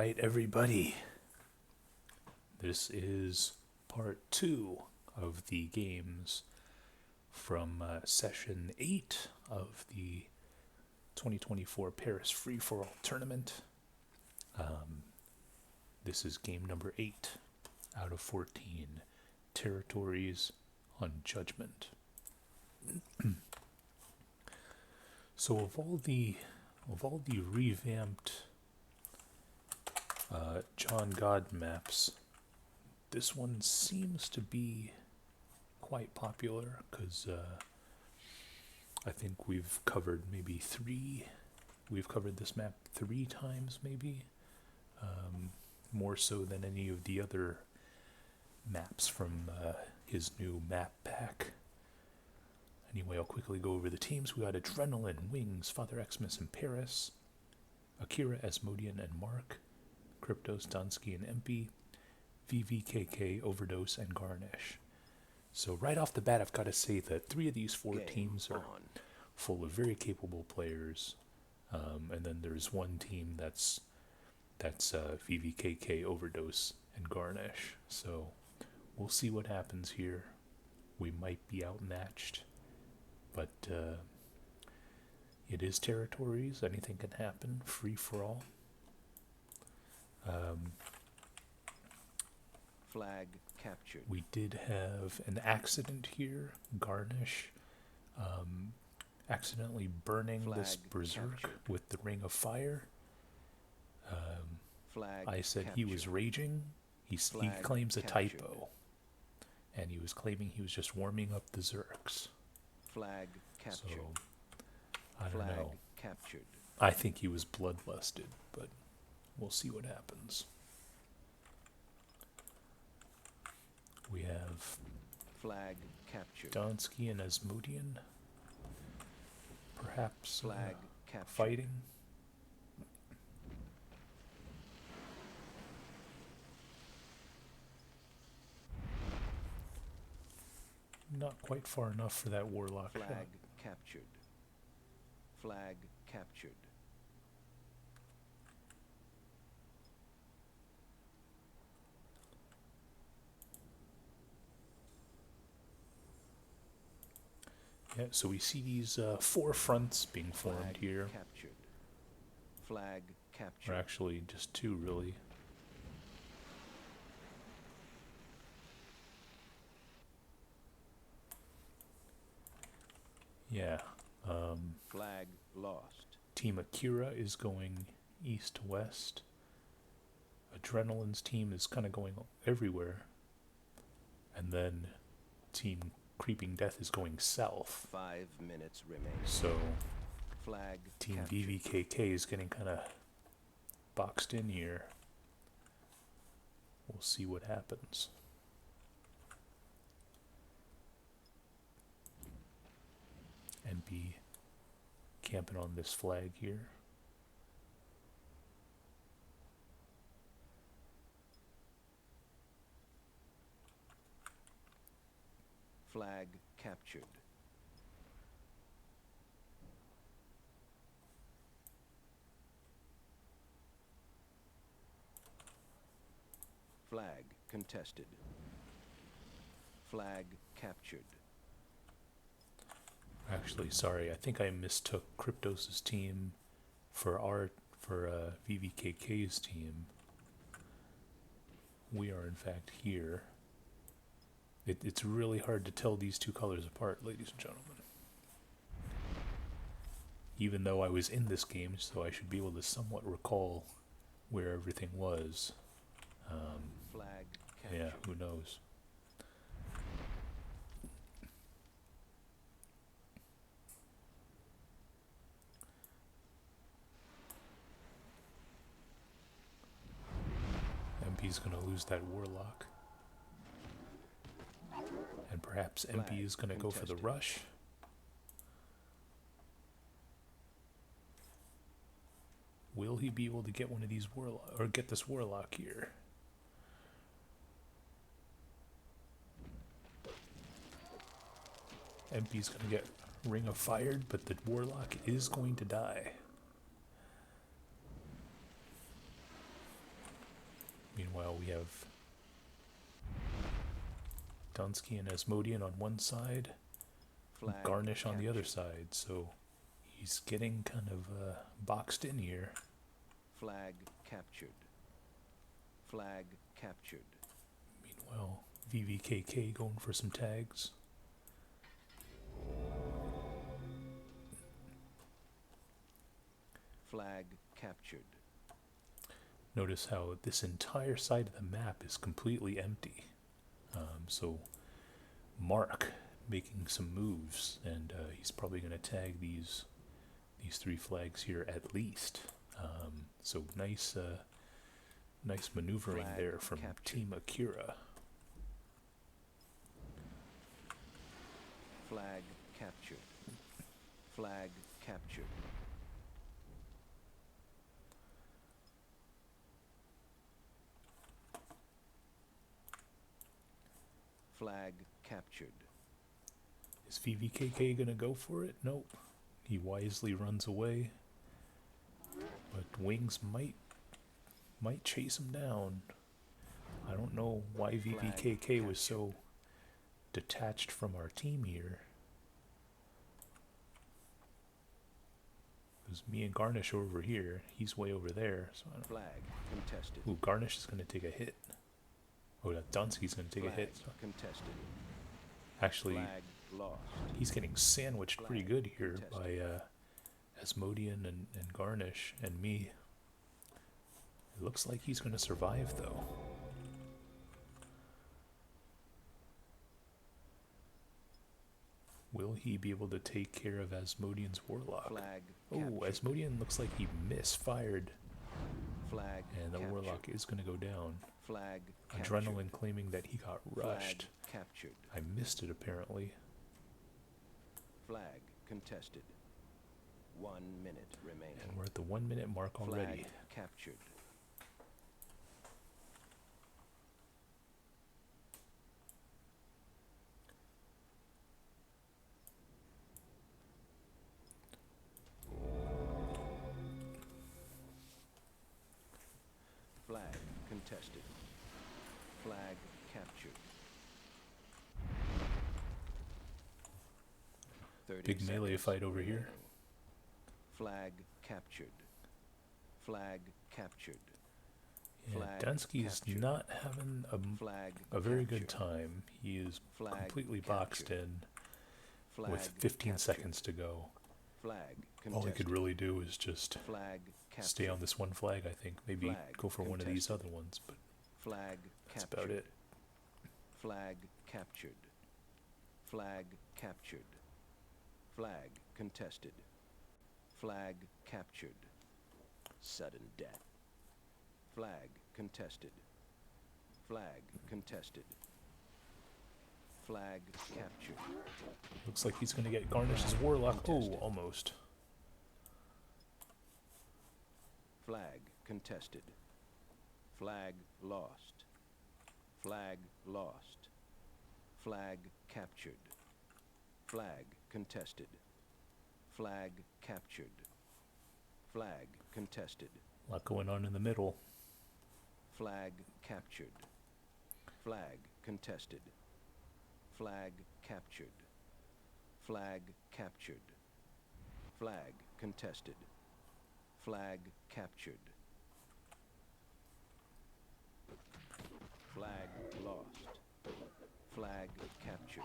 right, everybody. This is part 2 of the games from session 8 of the 2024 Paris Free-For-All Tournament. This is game number 8 out of 14, Territories on Judgement. So of all the revamped John God maps, this one seems to be quite popular because I think we've covered this map 3 times maybe, more so than any of the other maps from his new map pack. Anyway, I'll quickly go over the teams. We got Adrenaline, Wings, Father Xmas, and Paris, Akira, Asmodean, and Mark, Kryptos, Donsky, and Empy, VVKK, Overdose, and Garnish. So right off the bat, I've got to say that 3 of these 4 teams are full of very capable players, and then there's one team that's VVKK, Overdose, and Garnish. So we'll see what happens here. We might be outmatched, but it is Territories. Anything can happen. Free for all. Flag captured. We did have an accident here. Garnish accidentally burning Flag this berserk captured. with the Ring of Fire. Flag I said captured. he was raging. He Flag claims a captured. typo, and he was claiming he was just warming up the Zerks. Flag captured. So I don't Flag know. captured. I think he was bloodlusted, but we'll see what happens. We have Flag captured. Donsky and Asmodean, perhaps Flag captured. fighting. Not quite far enough for that warlock Flag shot. captured. Flag captured. Yeah, so we see these 4 fronts being formed Flag here. captured. Flag captured. Or actually just 2 really. Yeah. Flag lost. Team Akira is going east to west. Adrenaline's team is kind of going everywhere. And then Team Creeping Death is going south. 5 minutes remain. So Flag Team captured. VVKK is getting kind of boxed in here. We'll see what happens. And be camping on this flag here. Flag captured. Flag contested. Flag captured. Actually, sorry, I think I mistook Kryptos' team for VVKK's team. We are in fact here. It's really hard to tell these 2 colors apart, ladies and gentlemen. Even though I was in this game, so I should be able to somewhat recall where everything was. Flag captured. Yeah, who knows? MP's gonna lose that warlock. And perhaps MP is gonna go for the contested. rush. Will he be able to get one of these warlock or get this warlock here? MP's gonna get Ring of Fired, but the warlock is going to die. Dunsky and Asmodean on one side, Flag Garnish on the other captured. side, so he's getting kind of boxed in here. Flag captured. Flag captured. Meanwhile, VVKK going for some tags. Flag captured. Notice how this entire side of the map is completely empty. So Mark making some moves, and he's probably going to tag these three flags here at least. So nice maneuvering Flag there from captured. Team Akira. Flag captured. Flag captured. Flag captured. Is VVKK going to go for it? Nope. He wisely runs away. But Wings might chase him down. I don't know why VVKK was so detached from our team here. Because me and Garnish are over here. He's way over there. So I don't. Flag contested. Ooh, Garnish is going to take a hit. Oh, that Dunsky's going to take a hit. So Contested. actually, Flag lost. he's getting sandwiched pretty Flag good here contested. by Asmodean and Garnish and me. It looks like he's going to survive, though. Will he be able to take care of Asmodean's Warlock? Flag Oh, captured. Asmodean looks like he misfired, Flag and the captured. Warlock is going to go down. Flag captured. Adrenaline claiming that he got rushed. Flag captured. I missed it, apparently. Flag contested. 1 minute remaining. And we're at the 1 minute mark already. Flag captured. Flag contested. Flag captured. 30 Big melee seconds fight over here. remaining. Flag captured. Flag captured. Yeah, Flag Dunsky's captured. not having Flag a very good captured. time. He is Flag completely boxed captured. in Flag with 15 captured. seconds to go. Flag contested. All he could really do is just Flag captured. stay on this one flag, I think. Maybe Flag go for one of these contested. other ones, but Flag that's captured. about it. Flag captured. Flag captured. Flag contested. Flag captured. Sudden death. Flag contested. Flag contested. Flag captured. Looks like he's going to get Garnish's Warlock. Oh, Contested. almost. Flag contested. Flag lost. Flag lost. Flag captured. Flag contested. Flag captured. Flag contested. A lot going on in the middle. Flag captured. Flag contested. Flag captured. Flag captured. Flag contested. Flag captured. Flag lost. Flag captured.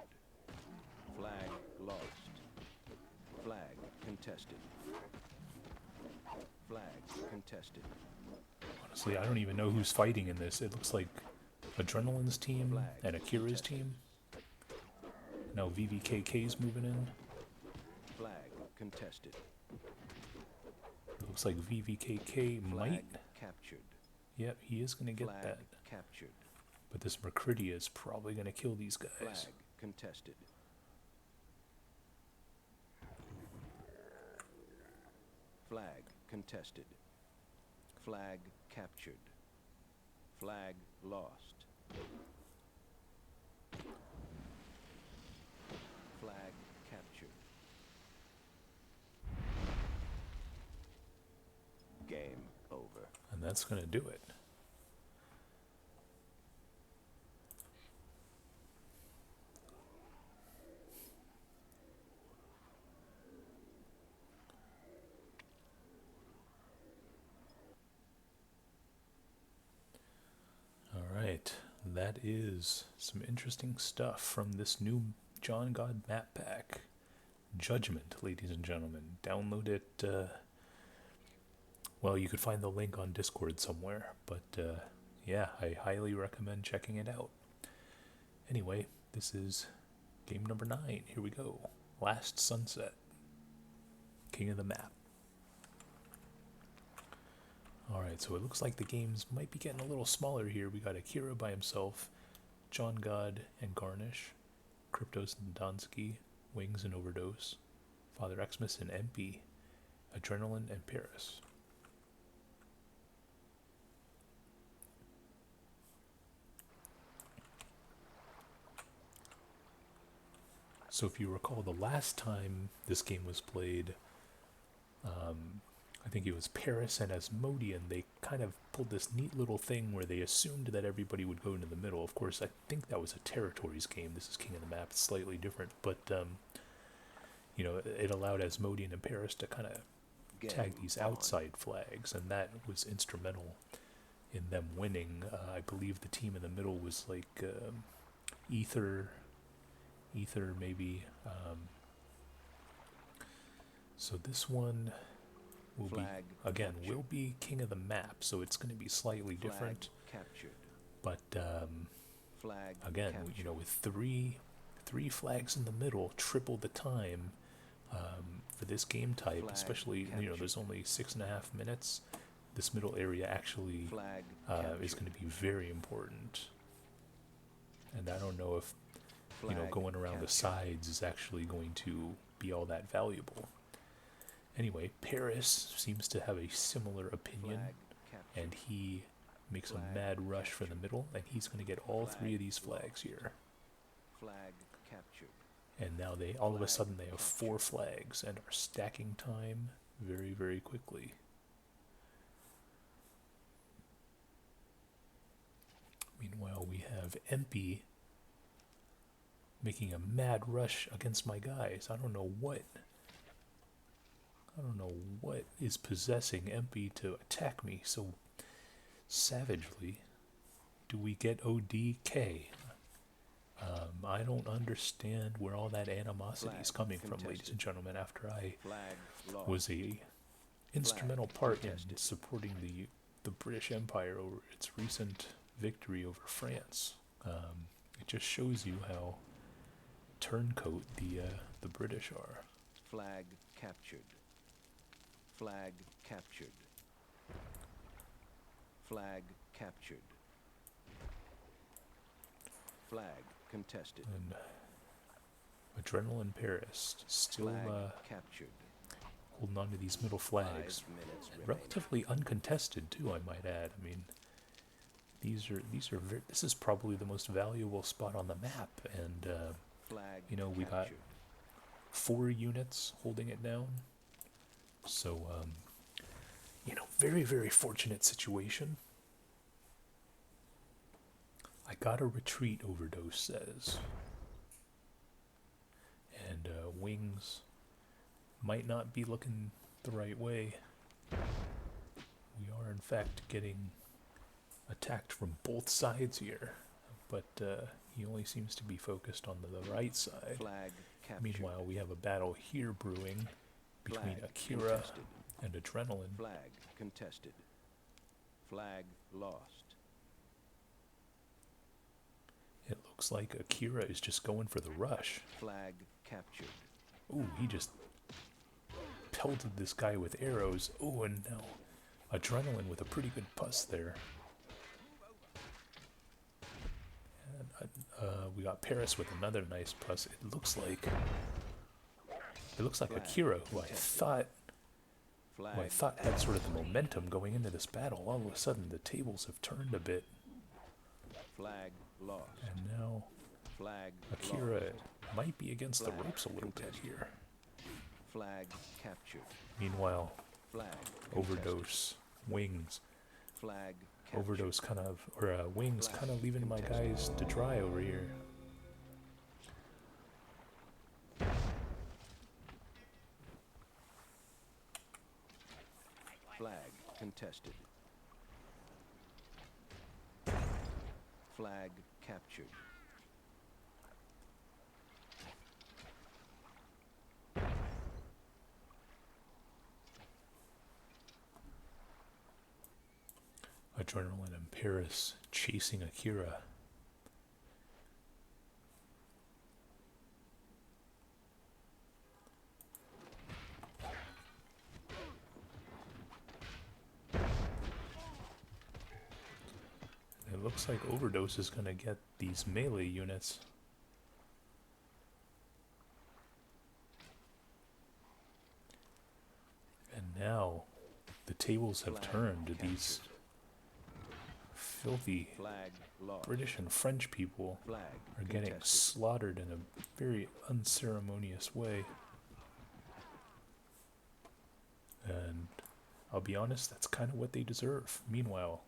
Flag lost. Flag contested. Flag contested. Honestly, I don't even know who's fighting in this. It looks like Adrenaline's team Flag and Akira's contested. team. Now VVKK's moving in. Flag contested. It looks like VVKK Flag might. captured. Yep, he is going to get Flag that. captured. But this Mercridia is probably going to kill these guys. Flag contested. Flag contested. Flag captured. Flag lost. Flag captured. Game over. And that's going to do it. that is some interesting stuff from this new John God map pack. Judgement, ladies and gentlemen. Download it. Well, you could find the link on Discord somewhere, but yeah, I highly recommend checking it out. Anyway, this is game number 9. Here we go. Last Sunset. King of the map. Alright, so it looks like the games might be getting a little smaller here. We got Akira by himself, John God and Garnish, Cryptos and Donsky, Wings and Overdose, Father Xmas and MP, Adrenaline and Paris. So if you recall, the last time this game was played, I think it was Paris and Asmodean, they kind of pulled this neat little thing where they assumed that everybody would go into the middle. Of course, I think that was a Territories game. This is King of the Map. It's slightly different, but, you know, it allowed Asmodean and Paris to kind of tag these outside flags, and that was instrumental in them winning. I believe the team in the middle was like Ether maybe. So this one will will be King of the Map, so it's going to be slightly different. But again, you know, with three flags in the middle, triple the time for this game type, especially, you know, there's only 6.5 minutes. This middle area actually is going to be very important. And I don't know if, you know, going around the sides is actually going to be all that valuable. Anyway, Paris seems to have a similar opinion, and he makes a mad rush for the middle, and he's going to get all 3 of these flags here. And now they, all of a sudden, they have 4 flags and are stacking time very, very quickly. Meanwhile, we have MP making a mad rush against my guys. I don't know what is possessing MP to attack me so savagely. Do we get ODK? I don't understand where all that animosity is coming from, ladies and gentlemen, after I was a instrumental part in supporting the British Empire over its recent victory over France. It just shows you how turncoat the British are. Flag captured. Flag captured. Flag captured. Flag contested. And Adrenaline Paris still captured. Holding on to these middle flags. Relatively uncontested too, I might add. I mean, this is probably the most valuable spot on the map, and you know, we got 4 units holding it down. So, you know, very, very fortunate situation. I gotta retreat, Overdose says. And Wings might not be looking the right way. We are, in fact, getting attacked from both sides here. But he only seems to be focused on the right side. Meanwhile, we have a battle here brewing between Akira and Adrenaline. Flag contested. Flag lost. It looks like Akira is just going for the rush. Flag captured. Ooh, he just pelted this guy with arrows. Ooh, and now Adrenaline with a pretty good puss there. And we got Paris with another nice puss. It looks like Akira, who I thought had sort of the momentum going into this battle. All of a sudden, the tables have turned a bit. Flag lost. And now Akira might be against the ropes a little bit here. Flag captured. Meanwhile, Flag Overdose, Wings. Flag captured. Overdose kind of, or Wings kind of leaving my guys to dry over here. Flag contested. Flag captured. Adrenaline in Paris chasing Akira. It looks like Overdose is going to get these melee units. And now the tables have turned. These filthy British and French people are getting slaughtered in a very unceremonious way. And I'll be honest, that's kind of what they deserve. Meanwhile,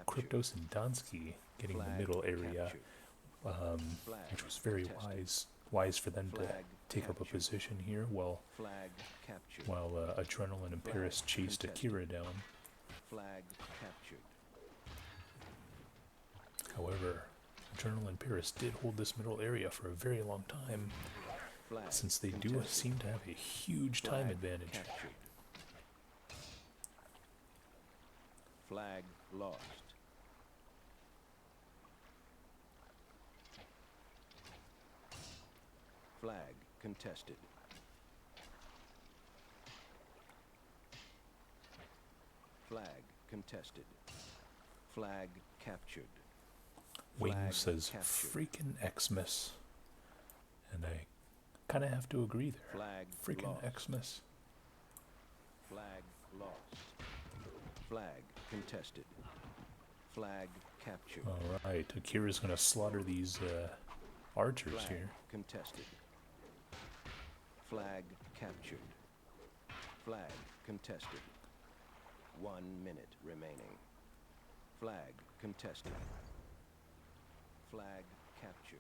Kryptos and Donsky getting the middle area, which was very wise for them to take up a position here, while Adrenaline and Paris chased Akira down. However, Adrenaline and Paris did hold this middle area for a very long time, since they do seem to have a huge time advantage. Flag lost. Flag contested. Flag contested. Flag captured. Wing says freaking Xmas. And I kind of have to agree there. Flag freaking Xmas. Flag lost. Flag contested. Flag captured. Alright, Akira's going to slaughter these archers Flag here. Contested. Flag captured. Flag contested. 1 minute remaining. Flag contested. Flag captured.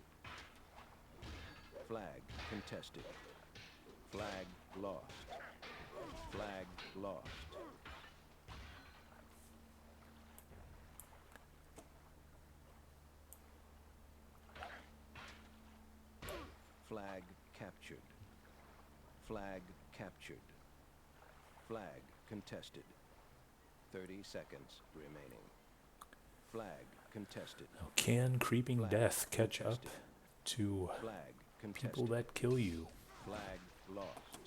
Flag contested. Flag lost. Flag lost. Flag captured. Flag captured. Flag contested. 30 seconds remaining. Flag contested. Now, can Creeping Flag Death catch up contested. to Flag contested. people that kill you? Flag lost.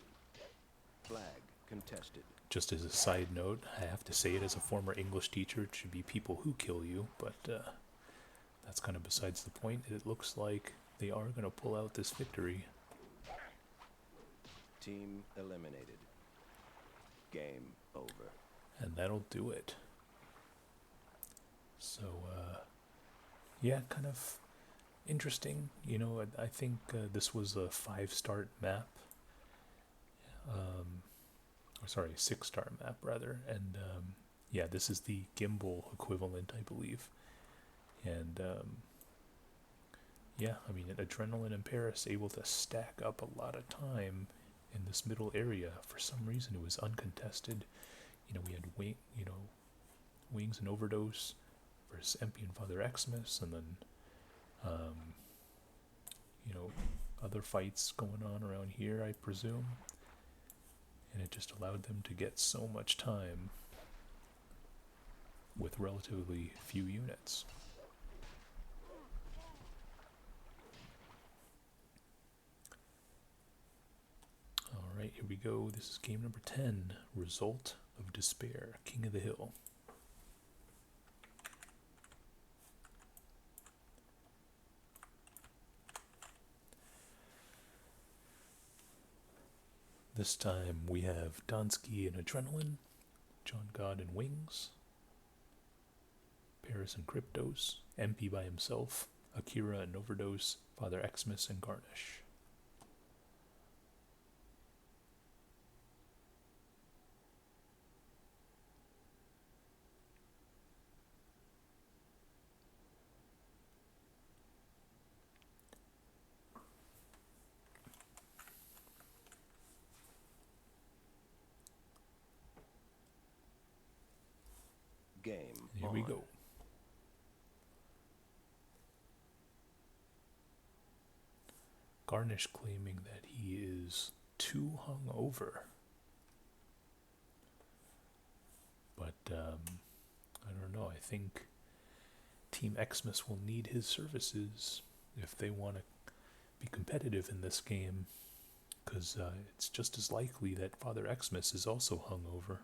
Flag contested. Just as a side note, I have to say it as a former English teacher, it should be people who kill you, but that's kind of besides the point. It looks like they are going to pull out this victory. Team eliminated. Game over. And that'll do it. So, yeah, kind of interesting. You know, I think this was a 5-star map. Sorry, 6-star map, rather. And, yeah, this is the Gimble equivalent, I believe. And, yeah, I mean, Adrenaline and Paris able to stack up a lot of time in this middle area. For some reason, it was uncontested. You know, we had Wings and Overdose versus MP and Father Xmas, and then, you know, other fights going on around here, I presume. And it just allowed them to get so much time with relatively few units. Alright, here we go. This is game number 10. Result of Despair, King of the Hill. This time we have Donsky and Adrenaline, John God and Wings, Paris and Kryptos, MP by himself, Akira and Overdose, Father Xmas and Garnish. Game Here we go. Garnish claiming that he is too hungover. But I don't know. I think Team Xmas will need his services if they want to be competitive in this game, because it's just as likely that Father Xmas is also hungover.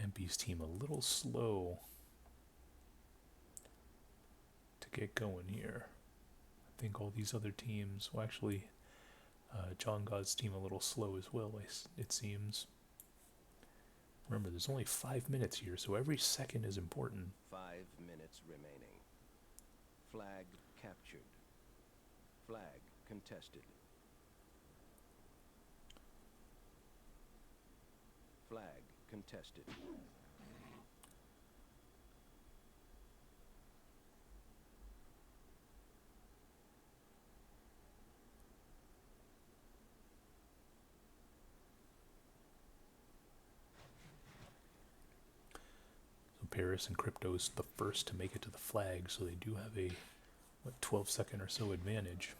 MP's team a little slow to get going here. I think all these other teams, well, actually, John God's team a little slow as well, it seems. Remember, there's only 5 minutes here, so every second is important. 5 minutes remaining. Flag captured. Flag contested. Flag contested. Paris and Crypto's the first to make it to the flag, so they do have a 12-second or so advantage.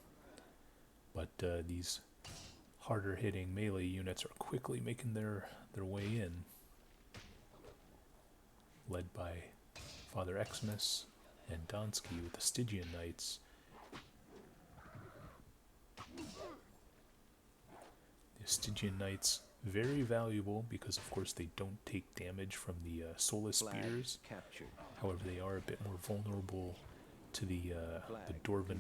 But these harder hitting melee units are quickly making their way in, led by Father Xmas and Donsky with the Stygian Knights. The Stygian Knights, very valuable because of course they don't take damage from the Soulless Spears. However, they are a bit more vulnerable to the Dwarven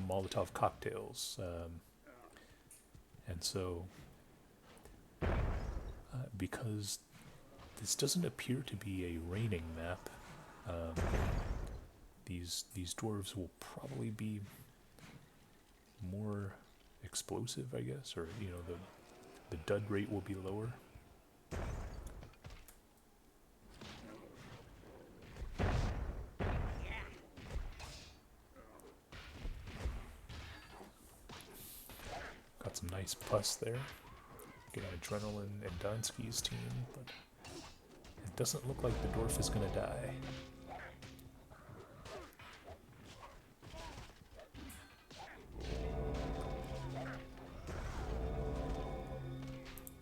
Molotov cocktails. And so, because this doesn't appear to be a raining map, these dwarves will probably be more explosive, I guess, or the dud rate will be lower. Got some nice pus there. Getting adrenaline and Donsky's team, but it doesn't look like the dwarf is gonna die.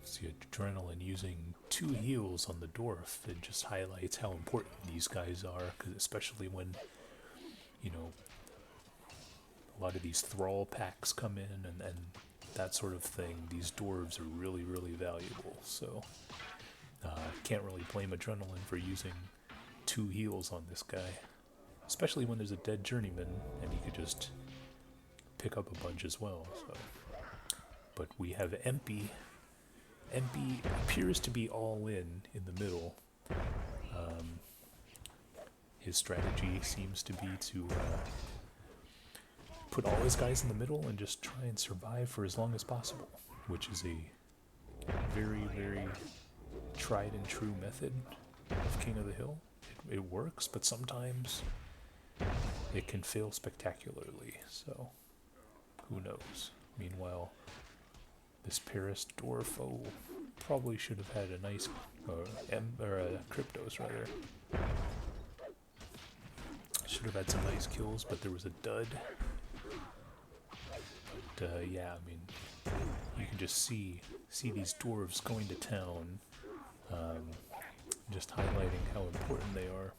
See adrenaline using 2 heals on the dwarf. It just highlights how important these guys are, because especially when a lot of these thrall packs come in and that sort of thing, these dwarves are really, really valuable. So can't really blame Adrenaline for using 2 heals on this guy, especially when there's a dead journeyman and he could just pick up a bunch as well. So, but we have MP. MP appears to be all in the middle. His strategy seems to be to put all his guys in the middle and just try and survive for as long as possible, which is a very, very tried and true method of King of the Hill. It works, but sometimes it can fail spectacularly, so who knows. Meanwhile, this Paris dwarf probably should have had a nice, Cryptos rather. Should have had some nice kills, but there was a dud. But yeah, I mean, you can just see these dwarves going to town, just highlighting how important they are.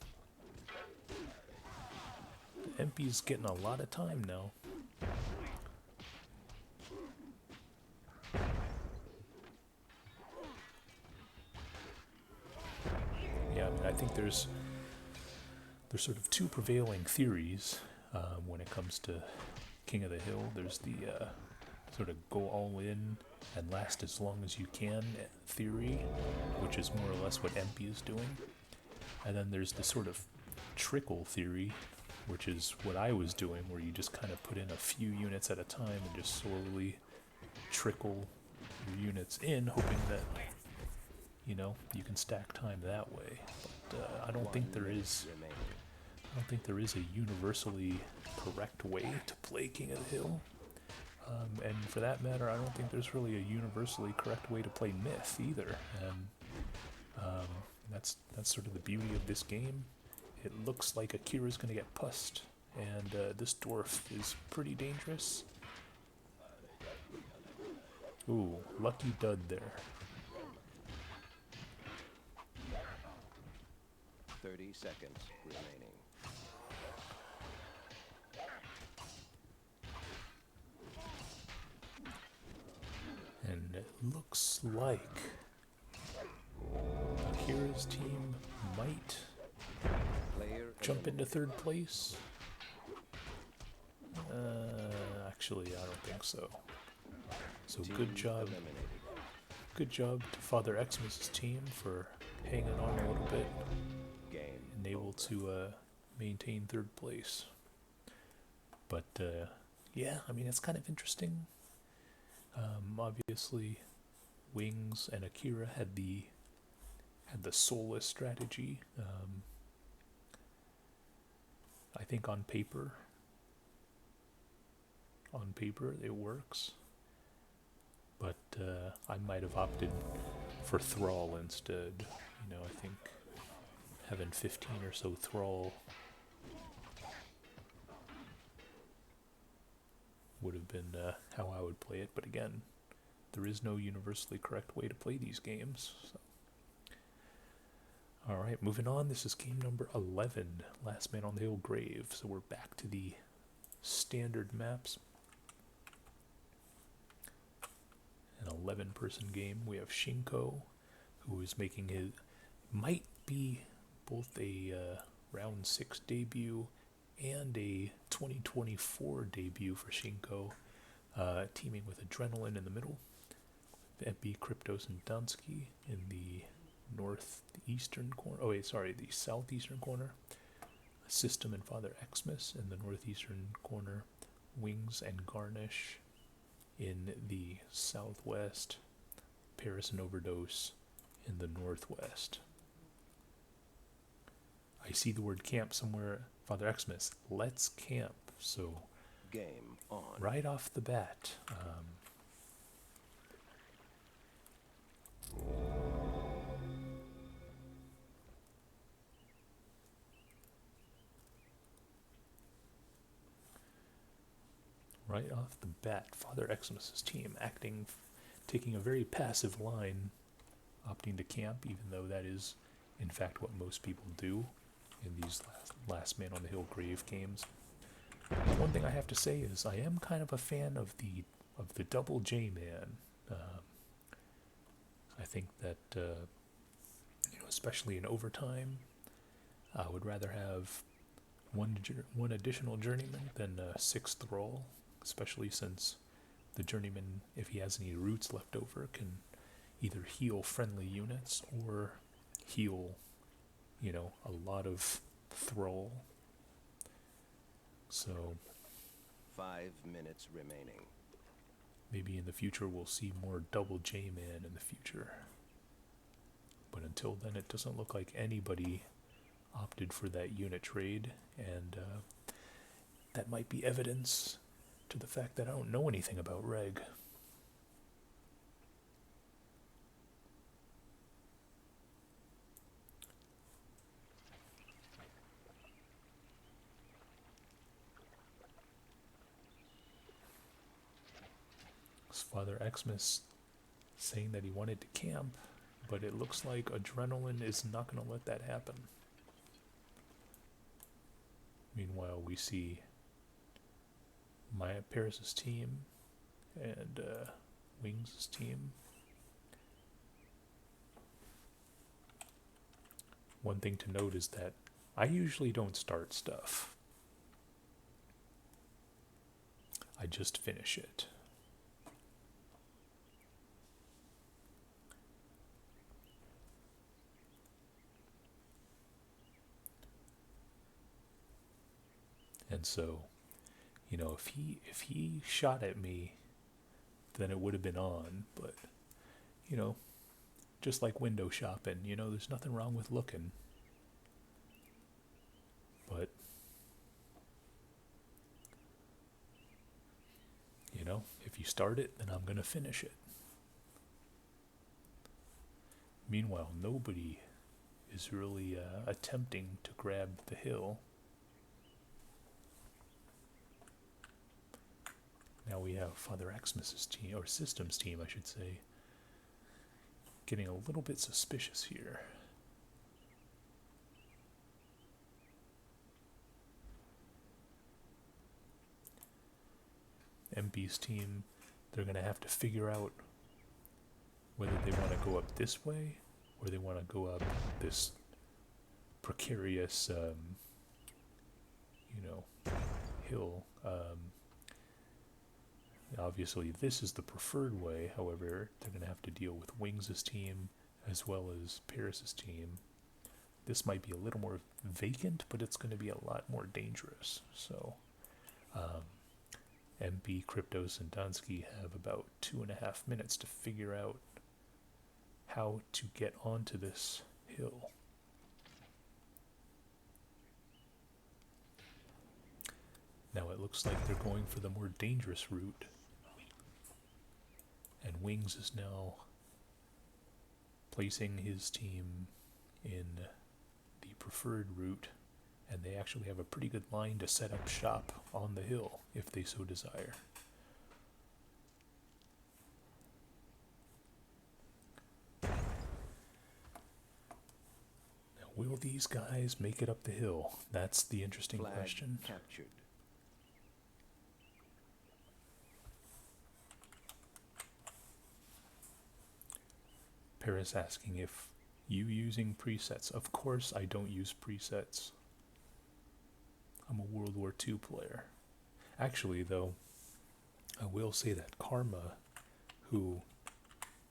MP's getting a lot of time now. Yeah, I mean, I think there's sort of 2 prevailing theories when it comes to King of the Hill. There's the sort of go all in and last as long as you can theory, which is more or less what MP is doing. And then there's the sort of trickle theory, which is what I was doing, where you just kind of put in a few units at a time and just slowly trickle your units in, hoping that you can stack time that way. But I don't think there is a universally correct way to play King of the Hill. And for that matter, I don't think there's really a universally correct way to play Myth either. And that's sort of the beauty of this game. It looks like Akira's going to get pussed, and this dwarf is pretty dangerous. Ooh, lucky dud there. 30 seconds remaining. And it looks like Akira's team might jump into third place. Actually, I don't think so. So good job. Good job to Father Xmas' team for hanging on a little bit and able to maintain third place. But yeah, I mean, it's kind of interesting. Obviously, Wings and Akira had the soulless strategy. I think on paper it works, but I might have opted for Thrall instead. You know, I think having 15 or so Thrall would have been how I would play it, but again, there is no universally correct way to play these games. So. Alright, moving on, this is game number 11, Last Man on the Hill Grave, so we're back to the standard maps. An 11-person game. We have Shinko, who is making his, might be both a round 6 debut and a 2024 debut for Shinko, teaming with Adrenaline in the middle, MP, Kryptos, and Dunsky in the northeastern corner. Oh wait, sorry, the southeastern corner. System and Father Xmas in the northeastern corner. Wings and Garnish in the southwest. Paris and Overdose in the northwest. I see the word camp somewhere. Father Xmas, let's camp. So, game on. Right off the bat, Father Xmas' team taking a very passive line, opting to camp, even though that is, in fact, what most people do in these last Man on the Hill Grave games. One thing I have to say is I am kind of a fan of the double J-Man. I think that especially in overtime, I would rather have one additional journeyman than 6 thrall, especially since the journeyman, if he has any roots left over, can either heal friendly units or heal, a lot of thrall. So 5 minutes remaining. Maybe in the future we'll see more double J-Man in the future. But until then, it doesn't look like anybody opted for that unit trade, and that might be evidence to the fact that I don't know anything about Reg. Father Xmas saying that he wanted to camp, but it looks like Adrenaline is not going to let that happen. Meanwhile, we see Maya Paris' team and Wings' team. One thing to note is that I usually don't start stuff. I just finish it. And so, if he shot at me, then it would have been on. But, just like window shopping, there's nothing wrong with looking. But, know, if you start it, then I'm going to finish it. Meanwhile, nobody is really attempting to grab the hill. Now we have Father Xmas's team, or Systems team, I should say, getting a little bit suspicious here. MP's team, they're going to have to figure out whether they want to go up this way or they want to go up this precarious, hill. Obviously, this is the preferred way. However, they're going to have to deal with Wings' team as well as Paris's team. This might be a little more vacant, but it's going to be a lot more dangerous. So, MP, Kryptos, and Donsky have about 2.5 minutes to figure out how to get onto this hill. Now it looks like they're going for the more dangerous route. And Wings is now placing his team in the preferred route, and they actually have a pretty good line to set up shop on the hill if they so desire. Now, will these guys make it up the hill? That's the interesting question. Captured. Paris asking if you using presets. Of course I don't use presets. I'm a World War II player. Actually, though, I will say that Karma, who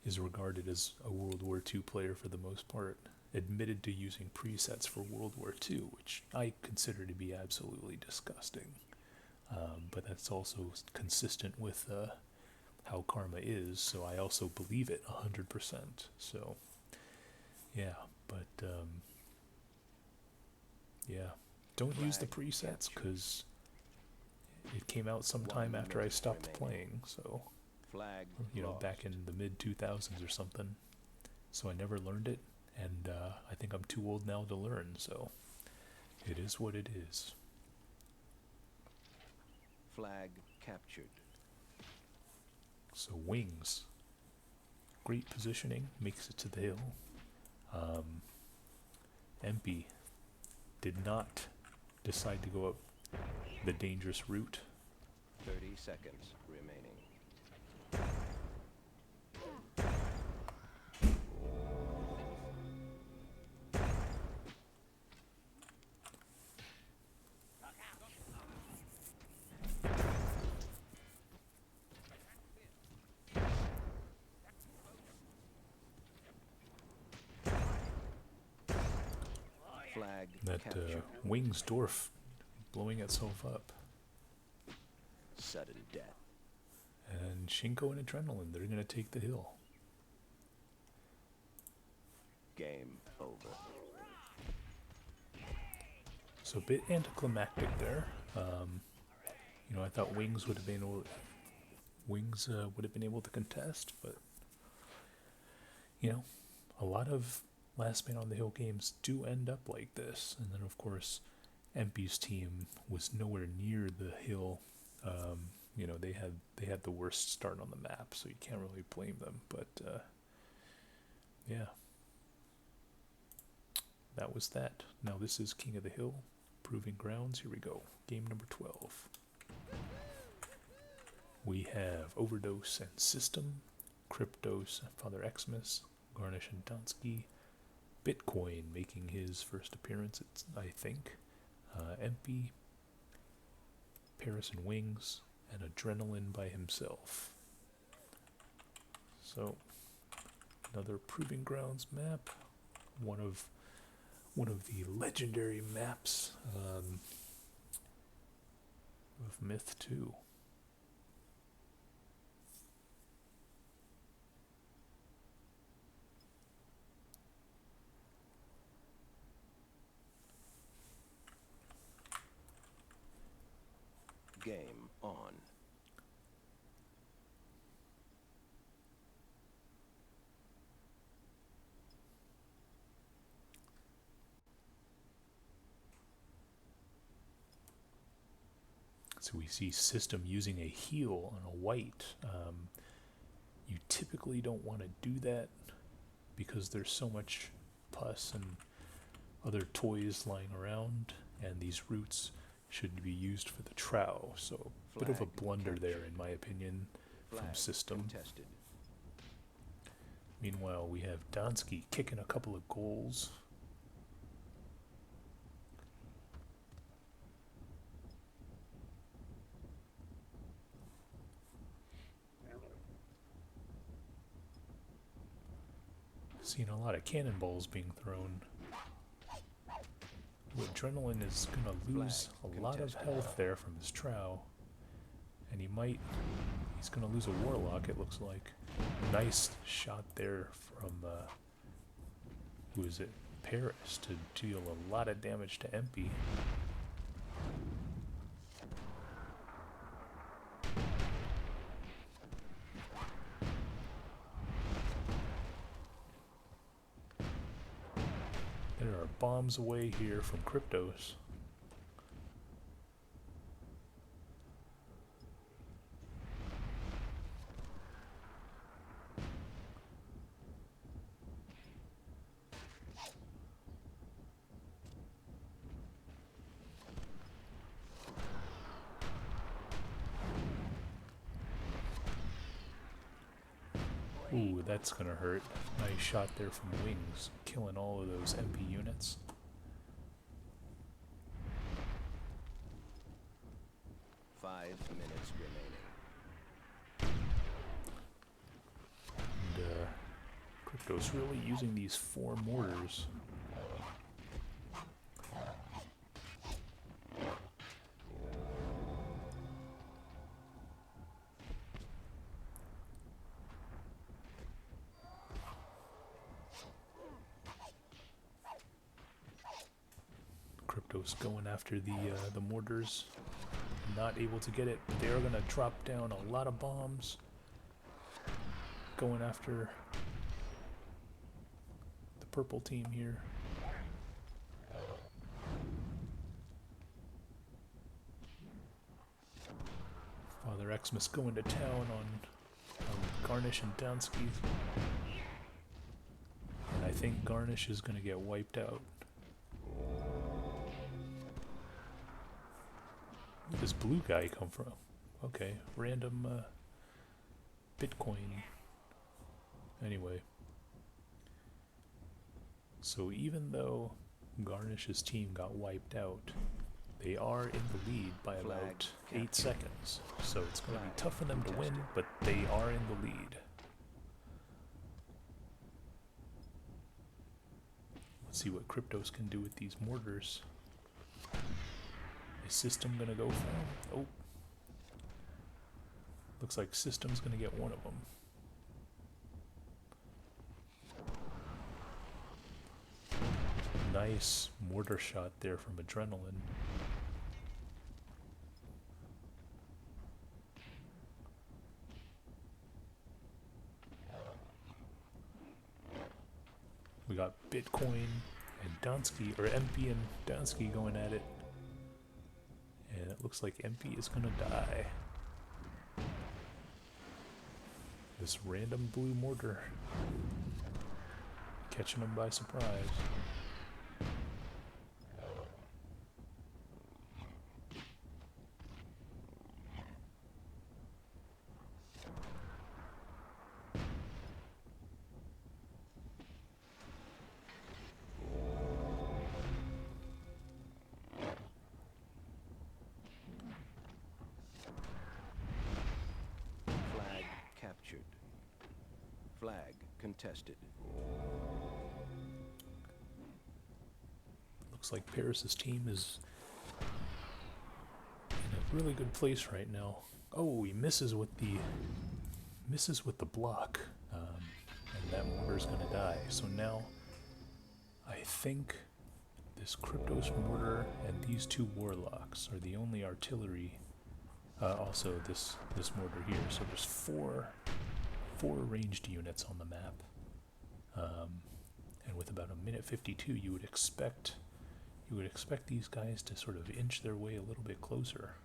is regarded as a World War II player for the most part, admitted to using presets for World War II, which I consider to be absolutely disgusting. But that's also consistent with how Karma is, so I also believe it 100%. So, yeah, but yeah, don't use the presets because it came out sometime after I stopped playing. So, back in the mid 2000s or something. So I never learned it, and I think I'm too old now to learn. So it is what it is. Flag captured. So Wings, great positioning, makes it to the hill. MP did not decide to go up the dangerous route. 30 seconds remaining. That Wings dwarf blowing itself up. Sudden death. And Shinko and Adrenaline, they're going to take the hill. Game over. So a bit anticlimactic there. I thought Wings would have been able to contest, but a lot of Last Man on the Hill games do end up like this. And then, of course, MP's team was nowhere near the hill. They had the worst start on the map, so you can't really blame them. But yeah, that was that. Now this is King of the Hill, Proving Grounds. Here we go. Game number 12. We have Overdose and System, Kryptos and Father Xmas, Garnish and Donsky, Bitcoin making his first appearance, I think, MP, Paris and Wings, and Adrenaline by himself. So, another Proving Grounds map, one of the legendary maps of Myth 2. Game on. So we see System using a heal on a white. You typically don't want to do that because there's so much pus and other toys lying around, and these roots should be used for the trow. So a bit of a blunder there, in my opinion, from System. Contested. Meanwhile, we have Donsky kicking a couple of goals. Seeing a lot of cannonballs being thrown. Adrenaline is going to lose a lot of health there from his trow. And he's going to lose a warlock, it looks like. Nice shot there from, who is it? Paris, to deal a lot of damage to MP. There are bombs away here from Cryptos. Ooh, that's gonna hurt. Nice shot there from Wings, killing all of those MP units. Five minutes remaining. And Crypto's really using these 4 mortars. Crypto's going after the mortars. Not able to get it. They are going to drop down a lot of bombs. Going after the purple team here. Father Xmas going to town on Garnish and Donsky. And I think Garnish is going to get wiped out. Where does blue guy come from? Okay, random Bitcoin. Anyway. So even though Garnish's team got wiped out, they are in the lead by about 8 seconds. So it's going to be tough for them to win, but they are in the lead. Let's see what Cryptos can do with these mortars. Is System gonna go for him? Oh. Looks like System's gonna get one of them. Nice mortar shot there from Adrenaline. We got Bitcoin and Donsky, or MP and Donsky going at it. And it looks like MP is gonna die. This random blue mortar catching him by surprise. Flag contested. Looks like Paris's team is in a really good place right now. Oh, he misses with the block, and that mortar's gonna die. So now, I think this Cryptos mortar and these 2 warlocks are the only artillery. Also, this mortar here. So there's four ranged units on the map, and with about 1:52, you would expect these guys to sort of inch their way a little bit closer.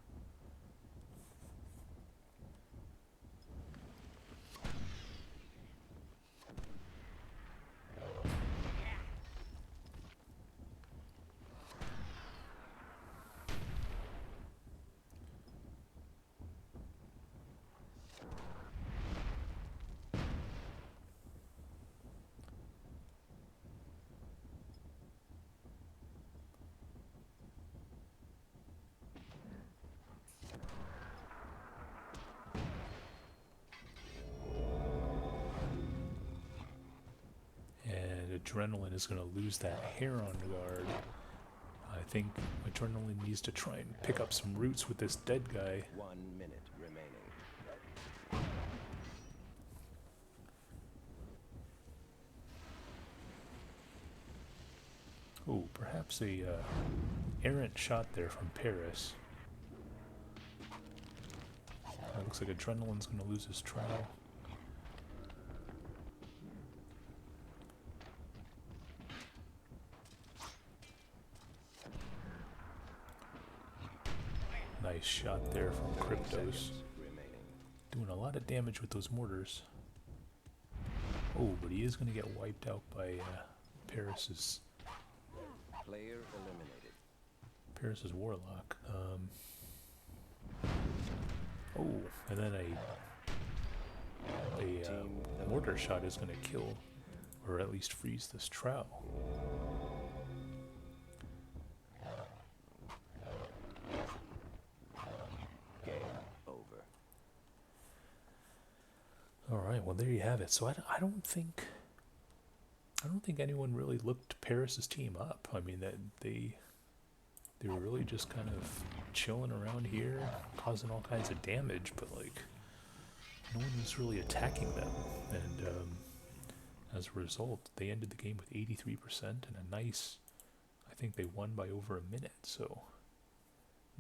Adrenaline is going to lose that hair on guard. I think Adrenaline needs to try and pick up some roots with this dead guy. 1 minute remaining. Oh, perhaps a errant shot there from Paris. Looks like Adrenaline's going to lose his trowel. Nice shot there from Cryptos. Doing a lot of damage with those mortars. Oh, but he is going to get wiped out by Paris's Player eliminated. Paris's Warlock. Oh, and then a mortar shot is going to kill, or at least freeze this trowel. Game over. All right, well there you have it. So I don't think anyone really looked Paris's team up. I mean that they were really just kind of chilling around here, causing all kinds of damage, but like no one was really attacking them. And as a result, they ended the game with 83% and a nice. I think they won by over a minute. So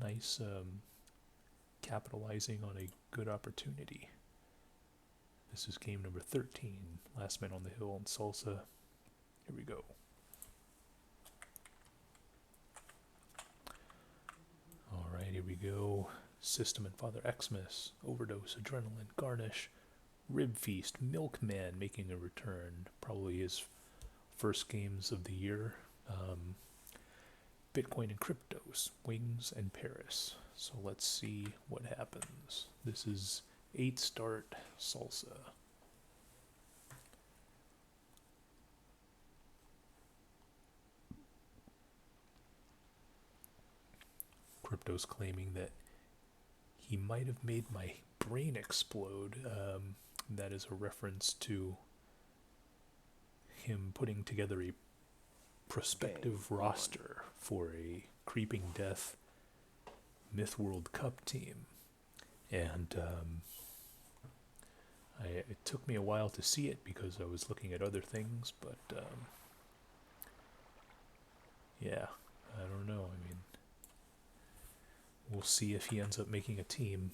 nice capitalizing on a good opportunity. This is game number 13, Last Man on the Hill and Salsa. Here we go. Alright, here we go. System and Father Xmas, Overdose, Adrenaline, Garnish, Rib Feast, Milkman making a return. Probably his first games of the year. Bitcoin and Cryptos, Wings and Paris. So let's see what happens. This is 8 start Salsa. Crypto's claiming that he might have made my brain explode. That is a reference to him putting together a prospective roster for a Creeping Death Myth World Cup team. And it took me a while to see it because I was looking at other things, but yeah, I don't know. I mean, we'll see if he ends up making a team.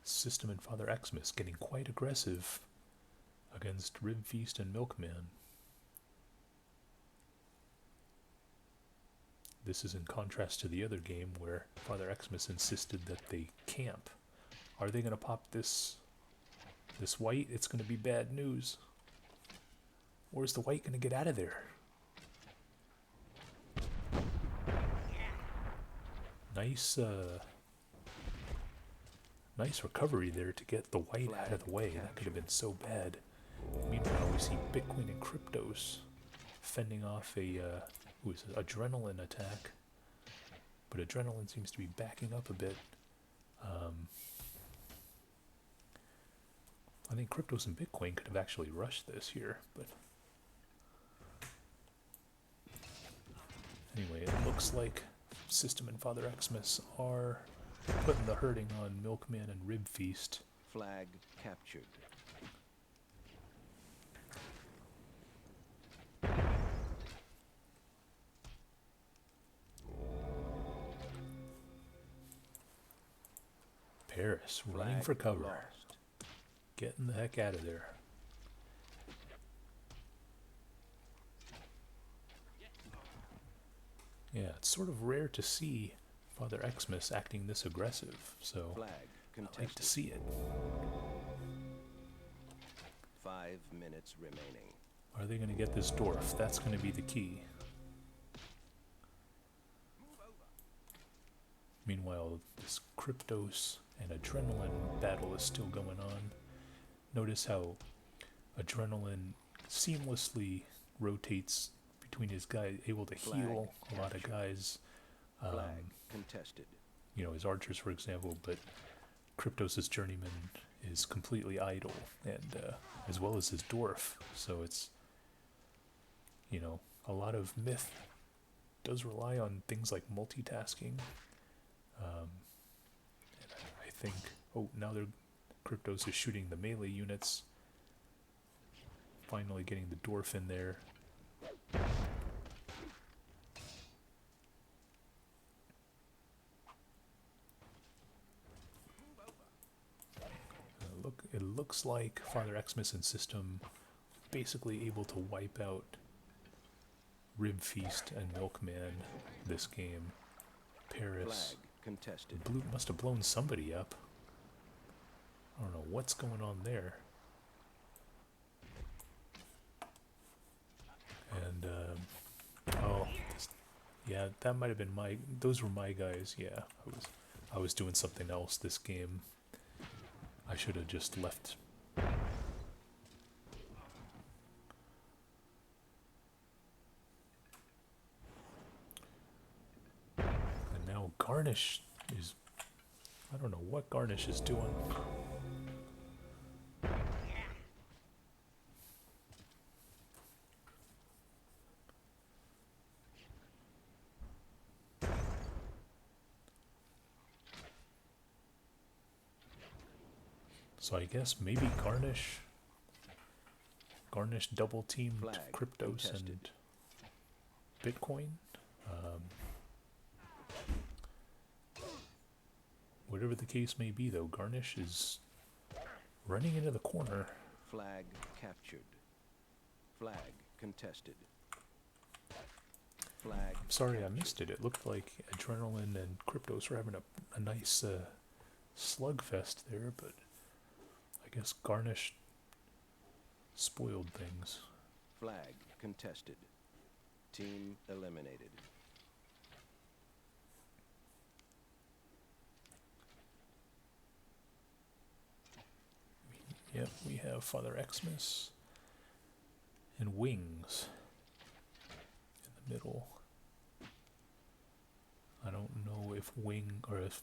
System and Father Xmas getting quite aggressive against Rib Feast and Milkman. This is in contrast to the other game where Father Xmas insisted that they camp. Are they going to pop this white? It's going to be bad news. Or is the white going to get out of there? Nice recovery there to get the white out of the way. That could have been so bad. Meanwhile, we see Bitcoin and Cryptos fending off a Adrenaline attack. But Adrenaline seems to be backing up a bit. I think Cryptos and Bitcoin could have actually rushed this here, but anyway, it looks like System and Father Xmas are putting the hurting on Milkman and Rib Feast. Flag captured. Paris running for cover. Lost. Getting the heck out of there. Yeah, it's sort of rare to see Father Xmas acting this aggressive, so Flag I like to contested. see it. 5 minutes remaining. Are they going to get this dwarf? That's going to be the key. Meanwhile, this Cryptos and Adrenaline battle is still going on. Notice how Adrenaline seamlessly rotates between his guys, able to heal a lot of guys. Flag contested. You know, his archers, for example, but Cryptos' journeyman is completely idle, and as well as his dwarf. So it's, you know, a lot of myth does rely on things like multitasking. And I think, oh, now Kryptos is shooting the melee units. Finally getting the dwarf in there. It looks like Father Xmas and System basically able to wipe out Rib Feast and Milkman this game. Paris. Blue must have blown somebody up. I don't know what's going on there. And, oh, yeah, that might have been those were my guys, yeah. I was doing something else this game. I should have just left. And now Garnish is, I don't know what Garnish is doing. So I guess maybe Garnish double teamed Kryptos and Bitcoin. Whatever the case may be, though, Garnish is running into the corner. Flag captured. Flag contested. Flag. I'm sorry I missed it. It looked like Adrenaline and Kryptos were having a nice slugfest there, but I guess Garnish spoiled things. Flag contested. Team eliminated. Yep, we have Father Xmas and Wings in the middle. I don't know if if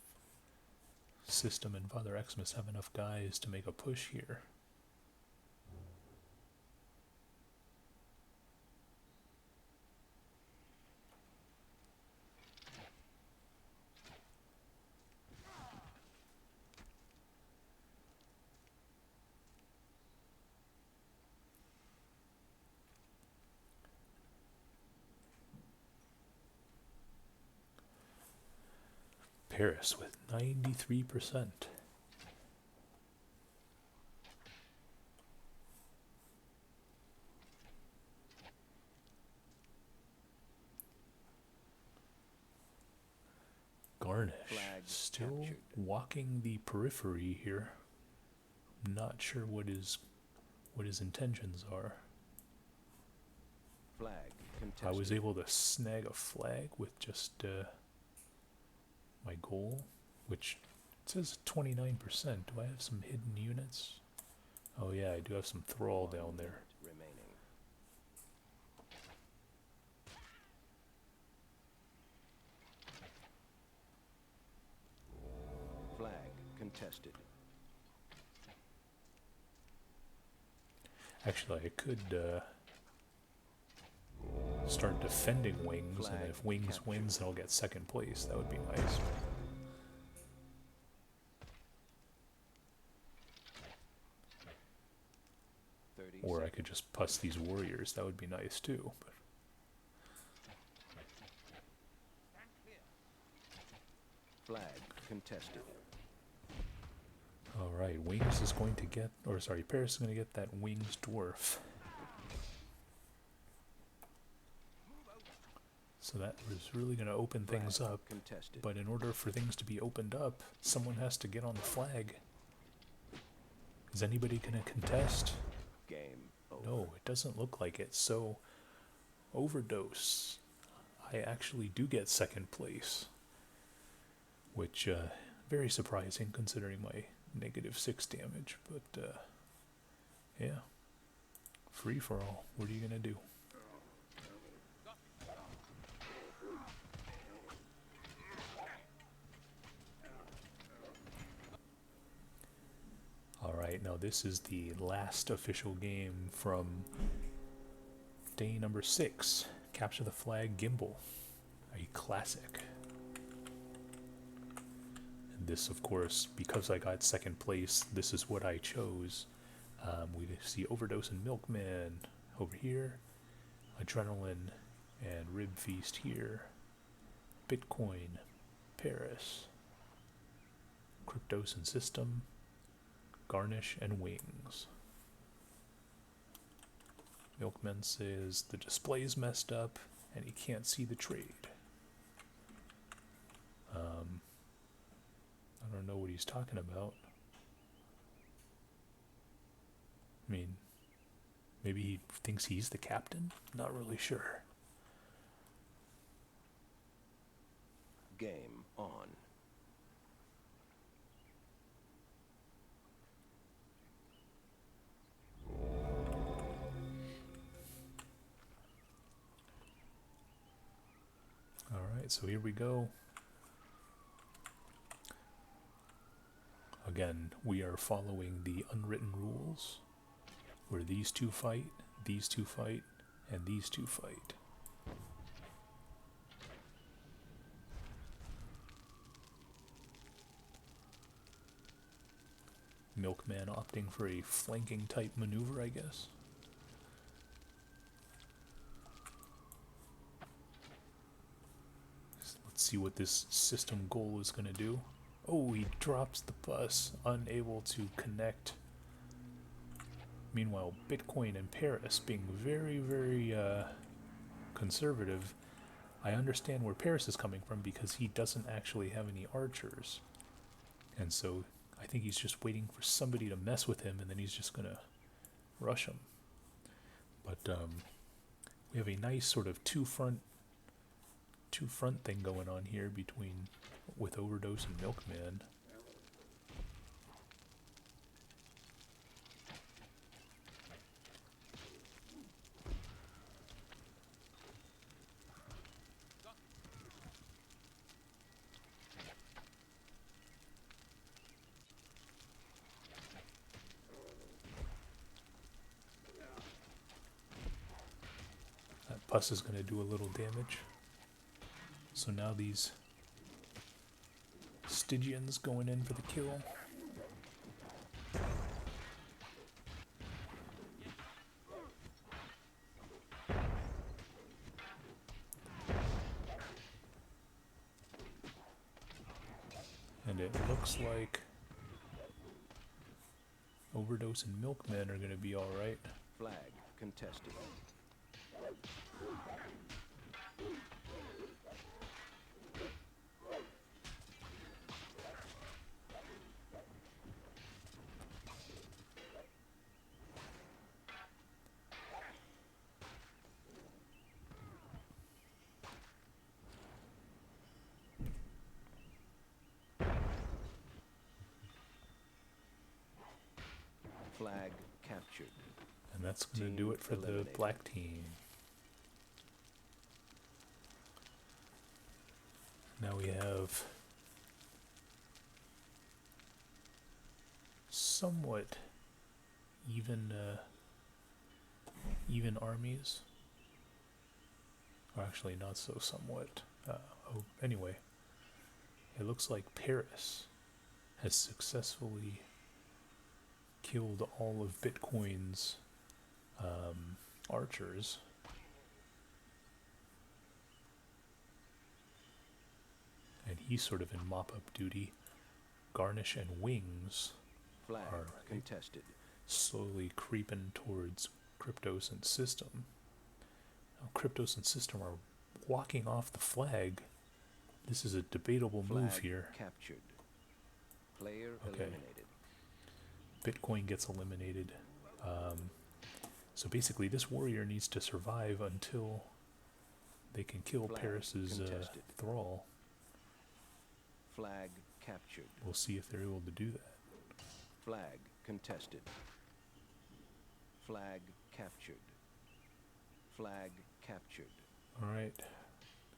System and Father Xmas have enough guys to make a push here. Paris with 93%. Garnish still captured. Walking the periphery here. Not sure what his intentions are. Flag contested. I was able to snag a flag with just my goal, which it says 29%. Do I have some hidden units? Oh yeah, I do have some thrall down there. Remaining. Flag contested. Actually, I could start defending Wings, and if Wings wins, then I'll get second place. That would be nice. Or I could just puss these warriors. That would be nice too. But flag contested. all right, Wings is going to get, or sorry, Paris is going to get that Wings dwarf. So that was really going to open things up. Contested. But in order for things to be opened up, someone has to get on the flag. Is anybody going to contest? Game over. No, it doesn't look like it. So, Overdose. I actually do get second place. Which, very surprising considering my -6 damage. But, yeah. Free for all. What are you going to do? this is the last official game from day number 6. Capture the Flag Gimble, a classic. And this, of course, because I got second place, this is what I chose. We see Overdose and Milkman over here, Adrenaline and Rib Feast here, Bitcoin, Paris, Cryptos and System, Garnish and Wings. Milkman says the display's messed up and he can't see the trade. I don't know what he's talking about. I mean, maybe he thinks he's the captain? Not really sure. Game on. Alright, so here we go. Again, we are following the unwritten rules, where these two fight, and these two fight. Milkman opting for a flanking type maneuver, I guess. Let's see what this system goal is going to do. Oh, he drops the bus, unable to connect. Meanwhile, Bitcoin and Paris being very, very conservative. I understand where Paris is coming from because he doesn't actually have any archers. And so I think he's just waiting for somebody to mess with him and then he's just going to rush him. But we have a nice sort of two front thing going on here with Overdose and Milkman. That bus is going to do a little damage. So now these Stygians going in for the kill. And it looks like Overdose and Milkman are going to be alright. Flag contested. Flag captured. And that's going to do it for the black team. Now we have somewhat even armies. Or actually not so somewhat. Anyway, it looks like Paris has successfully killed all of Bitcoin's archers. And he's sort of in mop-up duty. Garnish and Wings Flag are contested. slowly creeping towards Cryptos and System. Now Cryptos and System are walking off the flag. This is a debatable move here. Captured. Player Okay. eliminated. Bitcoin gets eliminated. So basically this warrior needs to survive until they can kill Flag Paris's contested. thrall. Flag captured. We'll see if they're able to do that. Flag contested. Flag captured. Flag captured. Alright.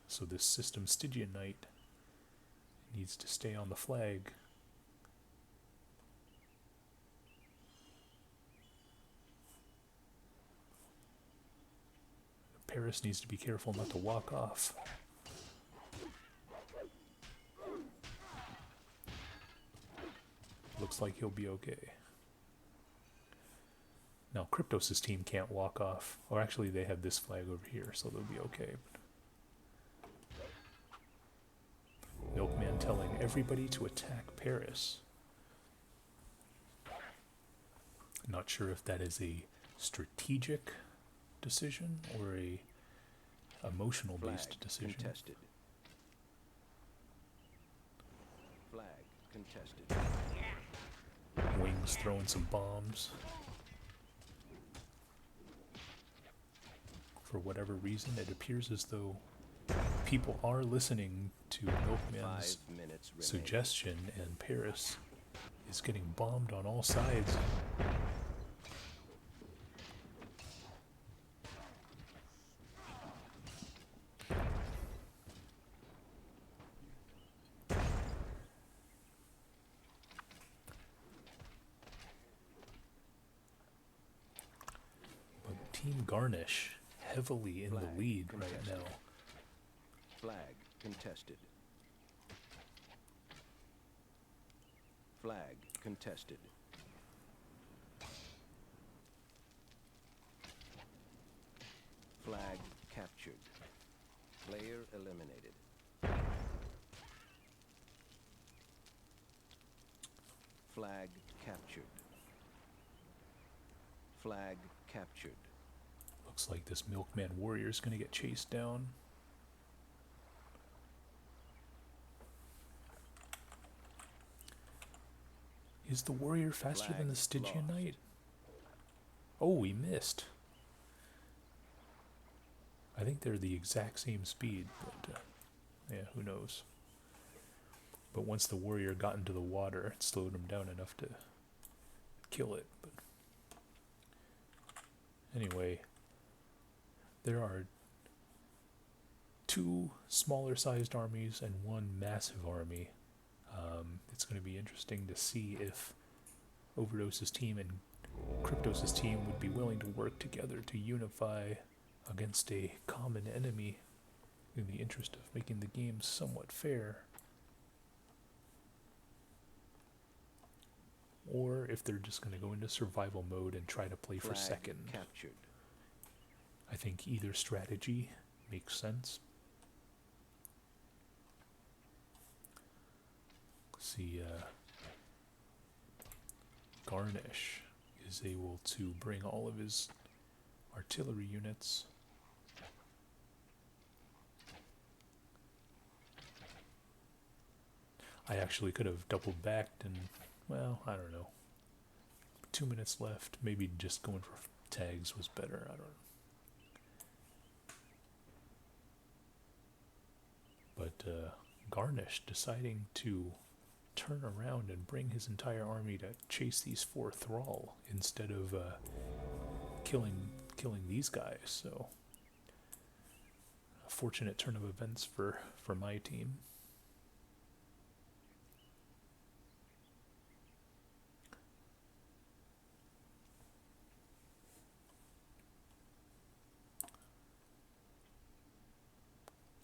So this system Stygian Knight needs to stay on the flag. Paris needs to be careful not to walk off. Looks like he'll be okay. Now, Kryptos' team can't walk off. Or actually, they have this flag over here, so they'll be okay. Milkman telling everybody to attack Paris. Not sure if that is a strategic decision or a emotional-based decision. Contested. Flag contested. Wings throwing some bombs. For whatever reason, it appears as though people are listening to Milkman's 5 minutes remaining. suggestion, and Paris is getting bombed on all sides. But Team Garnish heavily in the Flag lead contested. right now. Flag contested. Flag contested. Flag captured. Player eliminated. Flag captured. Flag captured. Looks like this Milkman warrior is going to get chased down. Is the warrior faster than the Flag Stygian lost. Knight? Oh, he missed. I think they're the exact same speed, but yeah, who knows. But once the warrior got into the water, it slowed him down enough to kill it. But anyway, there are 2 smaller sized armies and 1 massive army. It's going to be interesting to see if Overdose's team and Kryptos' team would be willing to work together to unify against a common enemy in the interest of making the game somewhat fair. Or if they're just going to go into survival mode and try to play for Flag second. captured. I think either strategy makes sense. See, Garnish is able to bring all of his artillery units. I actually could have double backed and, well, I don't know. 2 minutes left. Maybe just going for tags was better. I don't know. But Garnish deciding to turn around and bring his entire army to chase these 4 thrall instead of killing these guys. So a fortunate turn of events for my team.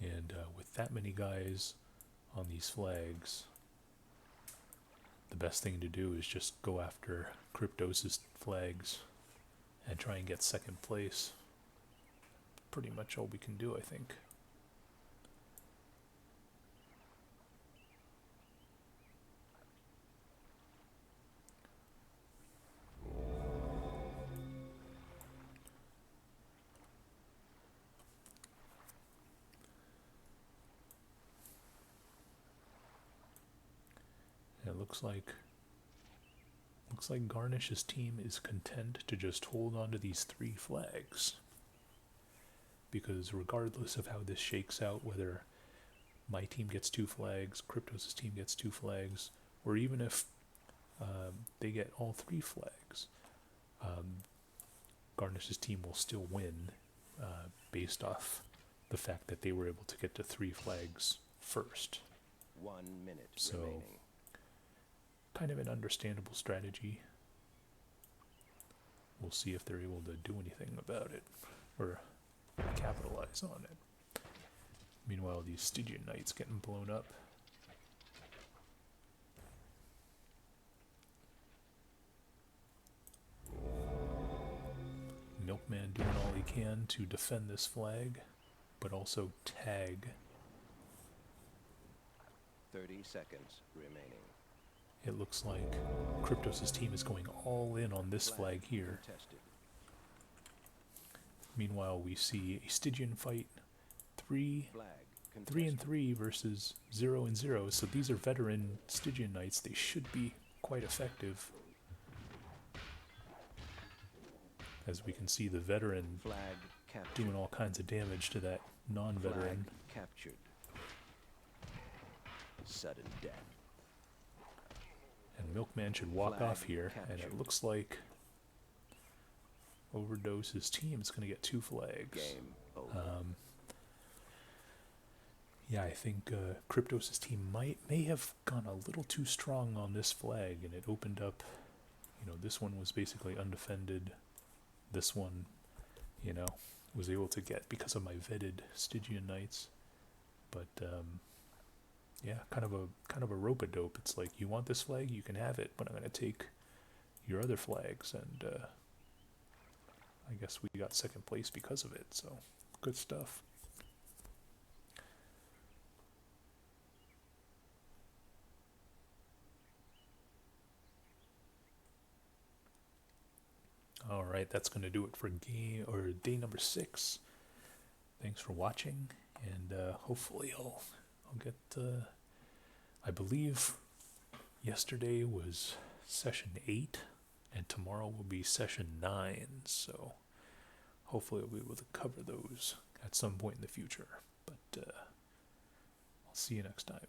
And with that many guys on these flags, the best thing to do is just go after Kryptos' flags and try and get second place. Pretty much all we can do, I think. It looks like Garnish's team is content to just hold on to these 3 flags. Because regardless of how this shakes out, whether my team gets 2 flags, Kryptos' team gets 2 flags, or even if they get all 3 flags, Garnish's team will still win based off the fact that they were able to get to 3 flags first. 1 minute So, remaining. kind of an understandable strategy. We'll see if they're able to do anything about it, or capitalize on it. Meanwhile, these Stygian Knights getting blown up. Milkman doing all he can to defend this flag, but also tag. 30 seconds remaining. It looks like Kryptos' team is going all in on this flag here. Contested. Meanwhile, we see a Stygian fight, Flag 3 and contested. 3 versus 0 and 0. So these are veteran Stygian Knights. They should be quite effective. As we can see, the veteran Flag captured. doing all kinds of damage to that non-veteran. Flag captured. Sudden death. And Milkman should walk Flag off here. And it captured. looks like Overdose's team is going to get 2 flags. Game over. Yeah, I think Kryptos' team may have gone a little too strong on this flag, and it opened up, this one was basically undefended. This one, was able to get because of my vetted Stygian Knights. But, yeah, kind of a rope-a-dope. It's like, you want this flag, you can have it, but I'm going to take your other flags, and I guess we got second place because of it, so good stuff. Alright, that's going to do it for day number 6. Thanks for watching, and hopefully I'll get, I believe yesterday was session 8, and tomorrow will be session 9, so hopefully I'll be able to cover those at some point in the future, but I'll see you next time.